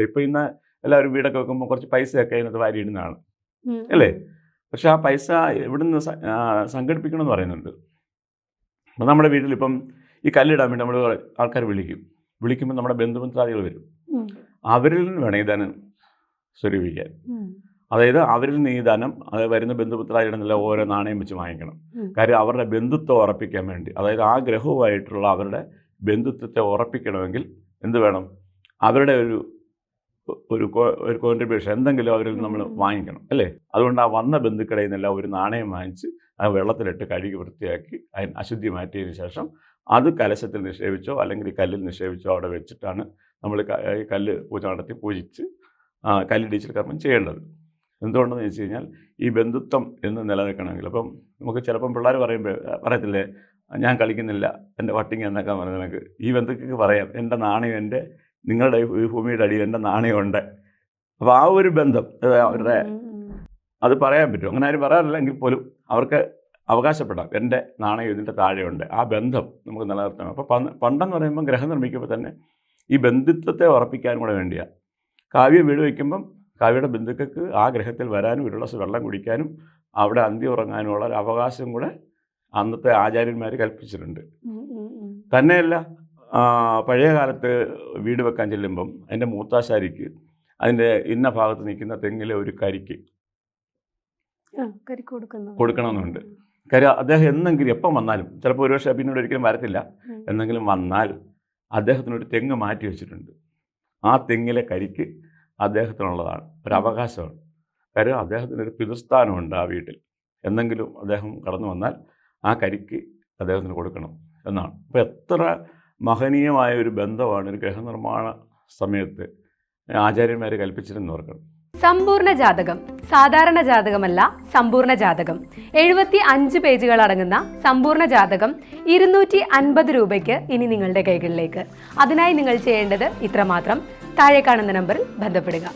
ഇപ്പൊ ഇന്ന് എല്ലാവരും വീടൊക്കെ വെക്കുമ്പോൾ കുറച്ച് പൈസയൊക്കെ അതിനകത്ത് വാരിയിടുന്നതാണ്, അല്ലേ? പക്ഷെ ആ പൈസ എവിടുന്ന് സംഘടിപ്പിക്കണമെന്ന് പറയുന്നുണ്ട്. അപ്പം നമ്മുടെ വീട്ടിലിപ്പം ഈ കല്ലിടാൻ വേണ്ടി നമ്മൾ ആൾക്കാർ വിളിക്കുമ്പോൾ നമ്മുടെ ബന്ധുമിത്രാദികൾ വരും. അവരിൽ നിന്ന് വേണം ഈ ധനം സ്വരൂപിക്കാൻ. അതായത് അവരിൽ നിന്ന് ഈ ധനം, അത് വരുന്ന ബന്ധുമിത്രാദികളുടെ നില ഓരോ നാണയം വെച്ച് വാങ്ങിക്കണം. കാര്യം അവരുടെ ബന്ധുത്വം ഉറപ്പിക്കാൻ വേണ്ടി, അതായത് ആ ഗ്രഹവുമായിട്ടുള്ള അവരുടെ ബന്ധുത്വത്തെ ഉറപ്പിക്കണമെങ്കിൽ എന്ത് വേണം? അവരുടെ ഒരു കോൺട്രിബ്യൂഷൻ എന്തെങ്കിലും അവരിൽ നമ്മൾ വാങ്ങിക്കണം, അല്ലേ? അതുകൊണ്ട് ആ വന്ന ബന്ധുക്കളിൽ നിന്നെല്ലാം ഒരു നാണയം വാങ്ങിച്ച് ആ വെള്ളത്തിലിട്ട് കഴുകി വൃത്തിയാക്കി അതിന് അശുദ്ധി മാറ്റിയതിന് ശേഷം അത് കലശത്തിൽ നിക്ഷേപിച്ചോ അല്ലെങ്കിൽ കല്ലിൽ നിക്ഷേപിച്ചോ അവിടെ വെച്ചിട്ടാണ് നമ്മൾ ഈ കല്ല് പൂജ നടത്തി പൂജിച്ച് കല്ലിടിച്ചിൽ കർമ്മം ചെയ്യേണ്ടത്. എന്തുകൊണ്ടെന്ന് വെച്ച് കഴിഞ്ഞാൽ ഈ ബന്ധുത്വം എന്ന് നിലനിൽക്കണമെങ്കിൽ, അപ്പം നമുക്ക് ചിലപ്പം പിള്ളേർ പറയത്തില്ലേ, ഞാൻ കളിക്കുന്നില്ല എൻ്റെ വട്ടിങ് എന്നൊക്കെ പറഞ്ഞത് എനിക്ക് ഈ ബന്ധുക്കൾക്ക് പറയാം, എൻ്റെ നാണയം നിങ്ങളുടെ ഈ ഭൂമിയുടെ അടിയിൽ എൻ്റെ നാണയമുണ്ട്. അപ്പോൾ ആ ഒരു ബന്ധം അവരുടെ അത് പറയാൻ പറ്റും. അങ്ങനെ ആരും പറയാറില്ല എങ്കിൽ പോലും അവർക്ക് അവകാശപ്പെടാം, എൻ്റെ നാണയം ഇതിൻ്റെ താഴെയുണ്ട്. ആ ബന്ധം നമുക്ക് നിലനിർത്തണം. അപ്പോൾ പണ്ടെന്ന് പറയുമ്പോൾ ഗ്രഹം നിർമ്മിക്കുമ്പോൾ തന്നെ ഈ ബന്ധുത്വത്തെ ഉറപ്പിക്കാനും കൂടെ വേണ്ടിയാണ്. കാവ്യ വീട് വയ്ക്കുമ്പം കാവ്യയുടെ ബന്ധുക്കൾക്ക് ആ ഗ്രഹത്തിൽ വരാനും ഒരു ഗ്ലാസ് വെള്ളം കുടിക്കാനും അവിടെ അന്തി ഉറങ്ങാനുമുള്ള ഒരു അവകാശം കൂടെ അന്നത്തെ ആചാര്യന്മാർ കൽപ്പിച്ചിട്ടുണ്ട്. തന്നെയല്ല, പഴയ കാലത്ത് വീട് വെക്കാൻ ചെല്ലുമ്പം അതിൻ്റെ മൂത്താശാരിക്ക് അതിൻ്റെ ഇന്ന ഭാഗത്ത് നിൽക്കുന്ന തെങ്ങിലെ ഒരു കരിക്ക് കൊടുക്കണമെന്നുണ്ട്. കാര്യം അദ്ദേഹം എന്നെങ്കിലും എപ്പം വന്നാലും, ചിലപ്പോൾ ഒരു വർഷം പിന്നീട് ഒരിക്കലും വരത്തില്ല, എന്നെങ്കിലും വന്നാൽ അദ്ദേഹത്തിനൊരു തെങ്ങ് മാറ്റി വെച്ചിട്ടുണ്ട്. ആ തെങ്ങിലെ കരിക്ക് അദ്ദേഹത്തിനുള്ളതാണ്, ഒരവകാശമാണ്. കാര്യം അദ്ദേഹത്തിനൊരു പിതൃസ്ഥാനമുണ്ട് ആ വീട്ടിൽ. എന്നെങ്കിലും അദ്ദേഹം കടന്നു വന്നാൽ ആ കരിക്ക് അദ്ദേഹത്തിന് കൊടുക്കണം എന്നാണ്. അപ്പോൾ എത്ര മഹനീയമായ ഒരു ബന്ധമാണ് ഒരു ഗ്രഹനിർമ്മാണ സമയത്ത് ആചാര്യന്മാർ കൽപ്പിച്ചിരുന്നു ഓർക്കണം. സമ്പൂർണ്ണ ജാതകം സാധാരണ ജാതകമല്ല, സമ്പൂർണ്ണ ജാതകം. 75 പേജുകൾ അടങ്ങുന്ന സമ്പൂർണ്ണ ജാതകം 250 രൂപയ്ക്ക് ഇനി നിങ്ങളുടെ കൈകളിലേക്ക്. അതിനായി നിങ്ങൾ ചെയ്യേണ്ടത് ഇത്രമാത്രം: താഴെ കാണുന്ന നമ്പറിൽ ബന്ധപ്പെടുക.